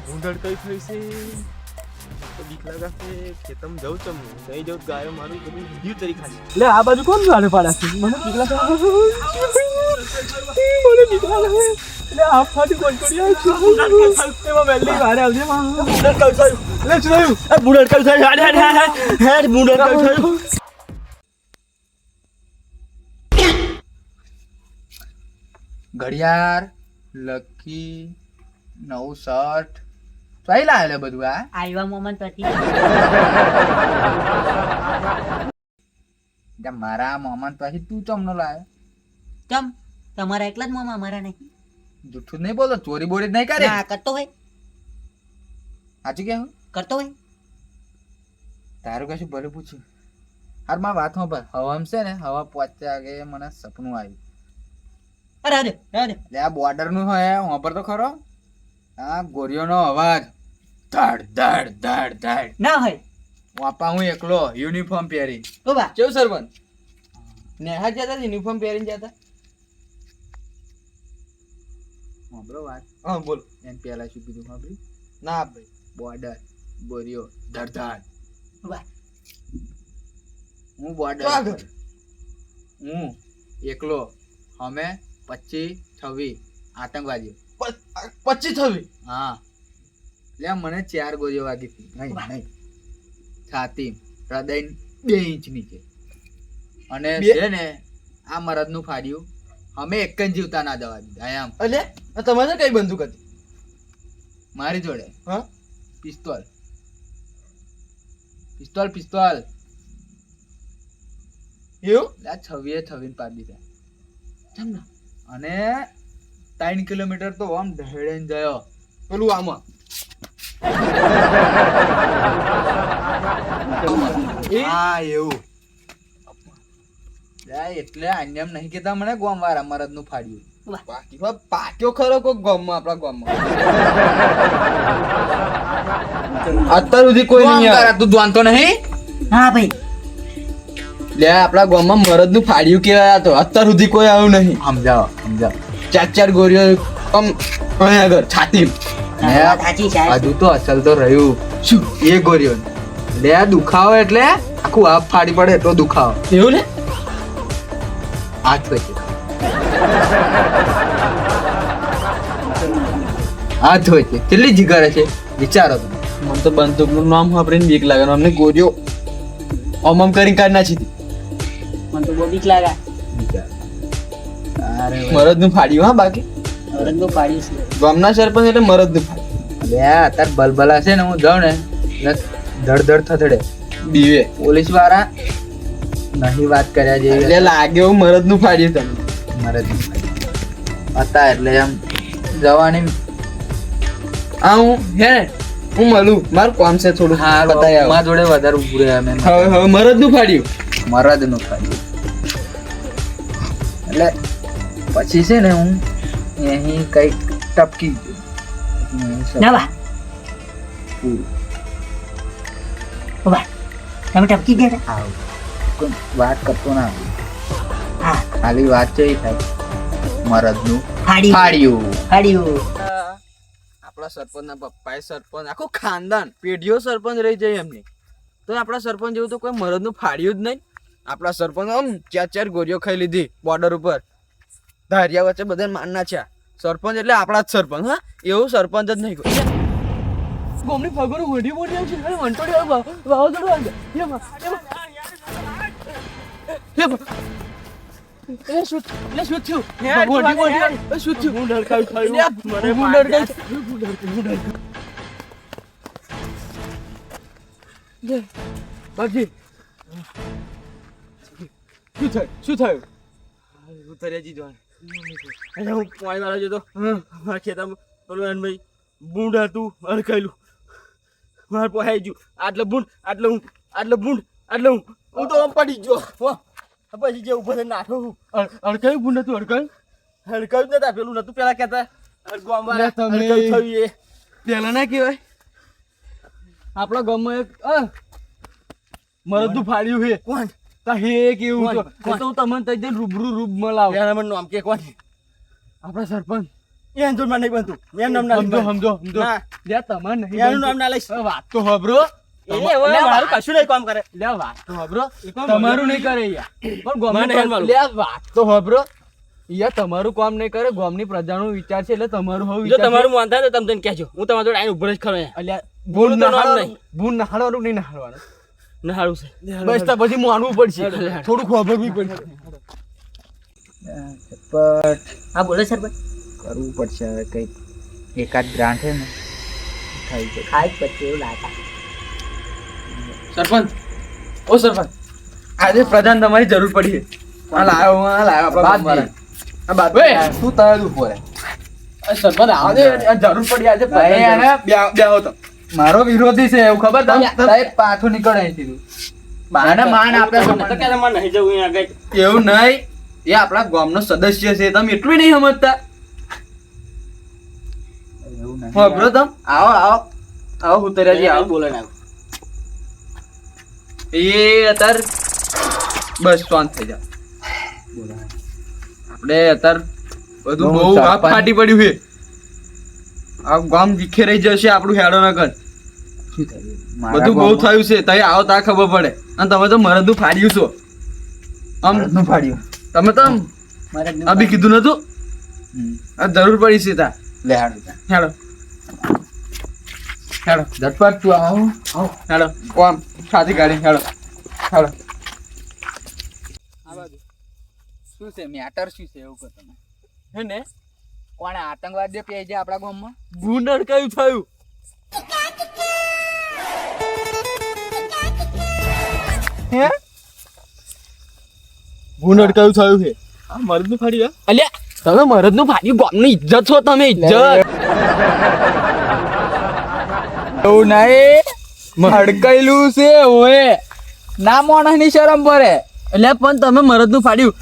ભૂંડળ કઈ થઈ છે તો બીક લાગે ખેતમ જવું ચમ નહીં જવું ગાયો મારું બધું જીવ તરી ખાશે. લે આ બાજુ કોણ ગાડે પાડ્યા છે? મને બીક લાગે. મને બીક લાગે. લે આ ફાટી કોણ કરી આવ્યો છે? એમાં વેલ્લી વારે આવજે માં. ભૂંડળ કઈ થયું? લે જોયું. એ ભૂંડળ કઈ થયું? હેડ ભૂંડળ કઈ થયું? ઘડિયાળ લકી 9:60 ચાઈ લાવે બધું આ આવ્યા મોમેન્ટ પછી મારા મોમાં પછી તું ચમનો લાવે કેમ તમારા એકલા જ મોમાં અમારા નહીં જૂઠું નહીં બોલો ચોરી બોરી નહીં કરે ના કરતો હોય સાચું કેવું કરતો હોય તારું કશું ભલે પૂછ્યું હાર માં વાત પર હવા છે ને હવા પહોંચ્યા આગે મને સપનું આવ્યું અરે અરે અરે આ બોર્ડર નું હોય વાપર તો ખરો આ ગોરીઓનો અવાજ ધડ ધડ ધડ ધડ ના હોય વાપા હું એકલો યુનિફોર્મ પહેરી ઓ બા કેવું સરપંચ નેહા જતા યુનિફોર્મ પહેરીને જતા સાંભળો વાત હા બોલ એને પહેલા શું કીધું સાંભળી ના ભાઈ બોર્ડર ગોરીઓ ધડ ધડ બા હું બોર્ડર હું એકલો અમે 25-26 આતંકવાદીઓ 25-26 હા લે મને 4 ગોળીઓ વાગી હતી નહીં છાતી હૃદય 2 ઇંચ નીચે અને છે ને આ મરદનું ફાડ્યું અમે એક જ જીવતા ના દવા દીધા આમ અલે તમારે કઈ બંદૂક હતી મારી જોડે હા પિસ્તોલ એવું 26 પાડી દીધા અને 3 કિલોમીટર તો આમ ઢહેડાઈને ગયો પેલું આમાં હા એવું એટલે અન્યમ નહીં કેતા મને ગોમ વાળા મરદ નું ફાડ્યું બાકી પાક્યો ખરો કોઈ ગામમાં આપણા ગામમાં અત્યાર સુધી કોઈ નહીં આવ્યું. તું જાણતો નહીં હા ભાઈ લે આપણા ગામમાં મરદ નું ફાડ્યું કેવાય તો અત્યાર સુધી કોઈ આવ્યું નહીં. સમજાવો 4 ગોળીઓ આમ અહીંયા આગળ છાતી સાચી સાહેબ હજુ તો અસલ તો રહ્યું શું એ ગોરીઓ લે દુખાવો એટલે આખું આપ ફાડી પડે એટલો દુખાવો એવું ને હાથ હોય છે હાથ હોય છે કેટલી જીગર છે વિચારો તમે મને તો બંદૂક નું નામ સાંભળીને બીક લાગે અમને ગોળીઓ ઓમ કરીને કાઢી નાખી હતી. મને તો બહુ બીક લાગે મરદ નું ફાડ્યું હા બાકી રંગો પાડ્યું છે ગામના સરપંચ એટલે મરદ નું ફાડ્યું લે અત્યારે બલબલા છે ને હું જાઉં ને એટલે ધડ થથડે બીવે પોલીસ વાળા નહીં વાત કર્યા જેવી એટલે લાગે એવું મરદ નું ફાડ્યું તમે મરદ હતા એટલે એમ જવાની આ હું હે હું મળું મારું કામ છે થોડું હા બતાવી આવો. મારા જોડે વધારે ઉભું રહે અમે હવે મરદ નું ફાડ્યું મરદ નું ફાડ્યું એટલે પછી છે ને હું અહીં કઈક ટપકી ગયો ના બા ઓ બા તમે ટપકી ગયા હતા? કોઈ વાત કરતો ના હા ખાલી વાત કેવી થાય મરદનું ફાડ્યું ફાડ્યું ફાડ્યું આપણા સરપંચ ના પપ્પાએ સરપંચ આખું ખાનદાન પેઢીઓ સરપંચ રહી જાય એમની તો આપણા સરપંચ જેવું તો કોઈ મરદ નું ફાડ્યું જ નહીં. આપણા સરપંચ આમ 4 ગોળીઓ ખાઈ લીધી બોર્ડર ઉપર ધારિયા વચ્ચે બધા માનના છે સરપંચ એટલે આપણા જ સરપંચ હા એવું સરપંચ જ નહીં કોઈ ગોમની ફગોનું મોઢી મોઢી આવશે અરે વંટોડી આવે વાવાઝોડું આવે શું થયું મોઢી મોઢી આવે શું થયું હું ડરકાયું થયું મને હું ડરકાયું બાજી શું થયું ઉતર્યાજી જોવા અરે હું પાણી વાળા જતો મારા ખેતરમાં પેલું ભાઈ બૂંડ હતું અડકાયેલું મારે પહાઈ ગયું આટલે બૂંડ આટલે હું તો આમ પડી ગયો પછી જે ઉપર નાખો અડકાયું બૂંડ હતું અડકાયું હડકાયું જ નતા પેલું નતું પેલા કહેતા લે તમે. પેલા ના કહેવાય આપણા ગામમાં એક મરદનું ફાડ્યું છે. કોણ તા હે કેવું કોણ? તો તો હું તમને તઈ જઈને રૂબરૂ રૂબ મળાવ. એના મને નામ કે કોણ આપણા સરપંચ એનું જોડ માં નહીં બનતું એનું નામ ના સમજો લઈશ. સમજો સમજો ના. લે તમારે નહીં એનું નામ બનતું. ના લઈશ હવે વાત તો હબરો એ મારું કશું નહીં કામ કરે લે વાત તો હબરો કોણ તમારું નહીં કરે યાર પણ મને નહીં ગામનું માલુમ. લે વાત તો હબરો યાર તમારું કામ નહીં કરે ગામની પ્રજાનો વિચાર છે એટલે તમારું હવે જો વિચાર છે. તમારું માનતા હોય તો તમે કહેજો હું તમારા જોડે આવીને ઉભો જ ખરો અહીંયા. અલ્યા ભૂલ ભૂલ તો નામ નહાડવાનું નહીં. ભૂલ નહાડવાનું નહીં નહાડવાનું ના સારું છે બસ તો પછી માનવું પડશે થોડું ખબર બી પડશે પણ હા બોલો સરપંચ કરવું પડશે હવે કંઈક એકાદ ગ્રાન્ટ છે ને થઈ જાય. ખાઈ જ પછી એવું લાગે સરપંચ ઓ સરપંચ આજે પ્રધાન તમારી જરૂર પડી છે આ લાયો આપણા ગામવાળા. આ બાદ શું તળેલું ઉપર આ સરપંચ આજે આ જરૂર પડી આજે ભાઈ, પ્રધાન આને બેહો તો મારો વિરોધી છે એવું ખબર તમે- સાહેબ પાછું નીકળે અહીંથી તું. અને માન આપણે તો ક્યારે મારે નહીં જવું અહીંયા આગળ એવું નહીં એ આપણા ગામનો સદસ્ય છે તમે એટલું નહીં સમજતા એવું નહીં. હબરો તમ આવો આવો આવો ઉતર્યાજી આવો બોલે ના એ અત્યારે બસ શાંત થઈ જાવ આપણે અત્યારે બધું બહુ બહુ સરપંચ. વાપ ફાટી પડ્યું છે આ ગામ વિખેરાઈ જશે આપણું હેડો ન કર શું થયું? મારા બધું બહુ ગામમાં થયું છે તઈ આવો તા ખબર પડે અને તમે તો મરદનું ફાડ્યું છો આમ મરદનું ફાડ્યું. તમે તો આમ મારે આ બી કીધું નતું હમ. આ જરૂર પડી છે તા લે હાડું જા. હેડો હેડો ઝટપટ તું આવો. હેડો કોમ સાથી ગાડી હેડો હેડો શું છે મેટર શું છે એવું કહો તમે. હે ને કોણે આતંકવાદી પેઈ છે આપણા ગામમાં? ભૂંડર કયું થયું હે ભૂંડર કયું થયું છે આ મરદનું ફાડી હા અલ્યા તમે મરદનું ફાડ્યું ગામની ઇજ્જત છો તમે ઇજ્જત એવું નહીં હડકાયેલું છે ઓએ ના માણસની શરમ પડે. એટલે પણ તમે મરદનું ફાડ્યું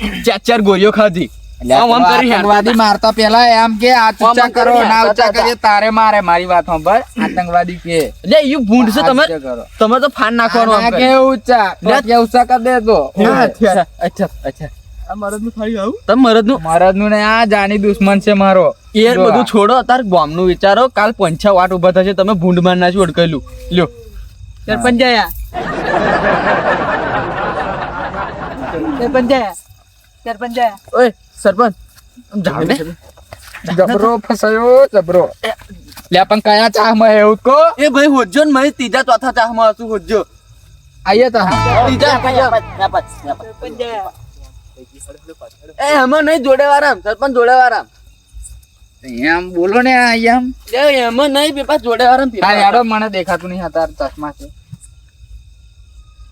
ચાર ગોળીઓ ખાધી આમ આમ કરી આતંકવાદી મારતા પેલા એમ કે આ ઊંચા આમ કરો કરી ના ઊંચા હેડતા કરીએ તારે મારે મારી વાત સાંભળ. આતંકવાદી કે એટલે ઈ ભૂંડ છે તમે હાસ્ય કરો. તમે તો ફાન નાખવાનું આના આમ કે કરે. ઊંચા ટોટિયા ઊંચા કરી દેતો. અચ્છા અચ્છા અચ્છા આ મરદનું ફાડી આવું તમે મરદનું મરદનું ને આ જાની દુશ્મન છે મારો. એ જો બધું આ. છોડો અત્યારે ગામનું વિચારો કાલ 5-6 વાટ ઉભા થશે તમે ભૂંડ માર નાખ્યું અડકેલું લ્યો સરપંચ આયા સરપંચ આયા સરપંચ આયા ઓય સરપંચ જાવ ને જબરો ફસાયો જબરો. લે પણ કયા ચાહમાં હે એવું કહો. એ ભાઈ હોજો ને મારી ત્રીજા ચોથા ચાહમાં હતું હોજો આઈએ તો ત્રીજા સરપંચ આયા એ એમાં નહીં જોડેવારામ સરપંચ જોડેવારામ એમ બોલો ને આ એમ. એ એમાં નહીં પેપા જોડેવારામ હા યાડો મને દેખાતું નહીં હતા ચશ્મા છે.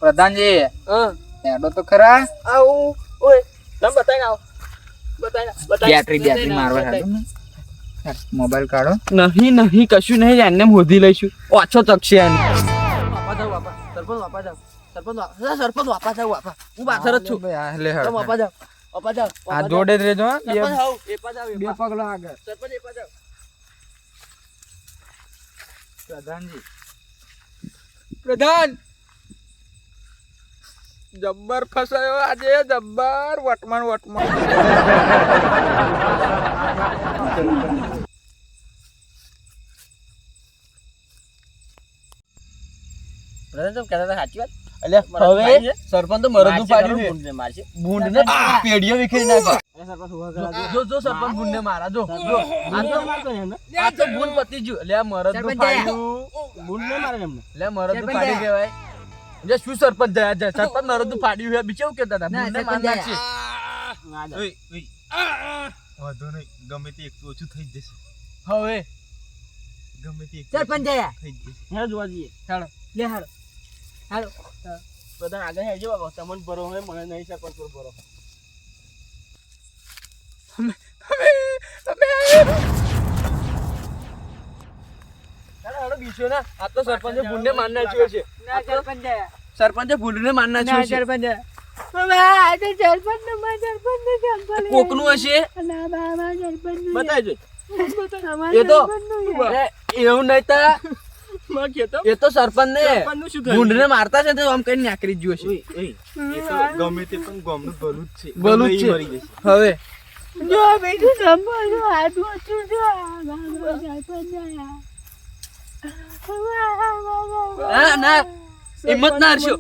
પ્રધાનજી હા યાડો તો ખરા. આવું ઓય તમે બતાઈને આવો બેટરી મારવા હાડો ને. મોબાઈલ કાઢો. નહીં નહીં કશું નહીં એને મોધી લઈશું ઓછો ચકશે એને વાપા જાવ વાપા સરપંચ વાપા જાવ સરપંચ વાપા જાવ વાપા હું પાછળ જ છું લે તમે વાપા જાવ વાપા જાવ આ જોડે જ રહેજો હા. સરપંચ આવ એપા જાવ બે એપા પગલા આગળ. સરપંચ એપા જાવ પ્રધાનજી પ્રધાન જબ્બર ફસાયો આજે જબ્બર વટમાન વટમાન. એટલે હવે સરપંચ તો મરદનું પાડ્યું છે ભૂંડને પેઢીઓ વિખેરી નાખે જો જો સરપંચ ભૂંડને મારા જો જો આ તો ભૂંડ પતી ગયું એટલે આ મરદનું ફાડ્યું એટલે મરદનું ફાડી કહેવાય જે શું સરપંચ જયા જાય સરપંચ મરદનું ફાડ્યું છે બીજું કેવું કહેતા હતા ભૂંડને માર નાખશે વાંધો નહીં ગમે તે એક તો ઓછું થઈ જશે હવે ગમે તે એક સરપંચ આયા થઈ જશે હે જોવા જઈએ ચાલો લે હાલો હાલો બધા આગળ હેજો બાબા તમને ભરો હોય મને નહીં સરપંચ પર ભરો ચાલો હેડો બીજો ના આ તો સરપંચે ભૂંડને માર નાખ્યો છે ના સરપંચ આયા સરપંચે ભૂંડને માર નાખ્યો ના છે સરપંચ આયા કોકનું હશે બતાવજો એ તો એવું નહીં તા માં કેતો એ તો સરપંચ ને સરપંચનું શું થયું? ભૂંડને મારતા છે તો આમ કઈ નાકરી જ ગયું છે એ તો ગમે તે પણ ગામનું ભલું જ છે ભલું જ ગમે ઈ છે. મરી જશે. હવે ના ના હિંમત ના હરશો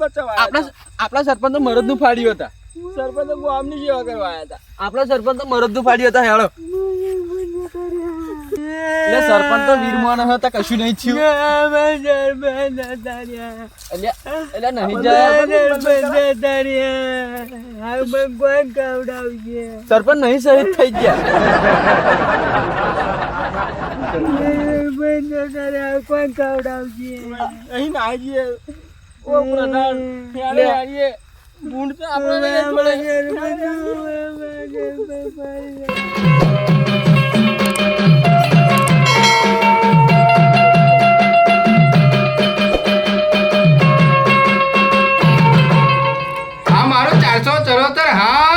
આપણા સરપંચ તો મરદ નું ફાડ્યું હતા સરપંચ તો ગામની સેવા કરવા આયા હતા. આપણા સરપંચ તો મરદ નું ફાડ્યું હતા હેળો એટલે સરપંચ તો વીર માણસ હતા કશું નહીં થયું એટલે નહીં જાય સરપંચ નહીં શહીદ થઈ ગયા અહીં ના આવીએ. ઓ પ્રધાન હેડે આવીએ. બૂંદ તો આપણને નહીં છોડે. આ મારો 474 હા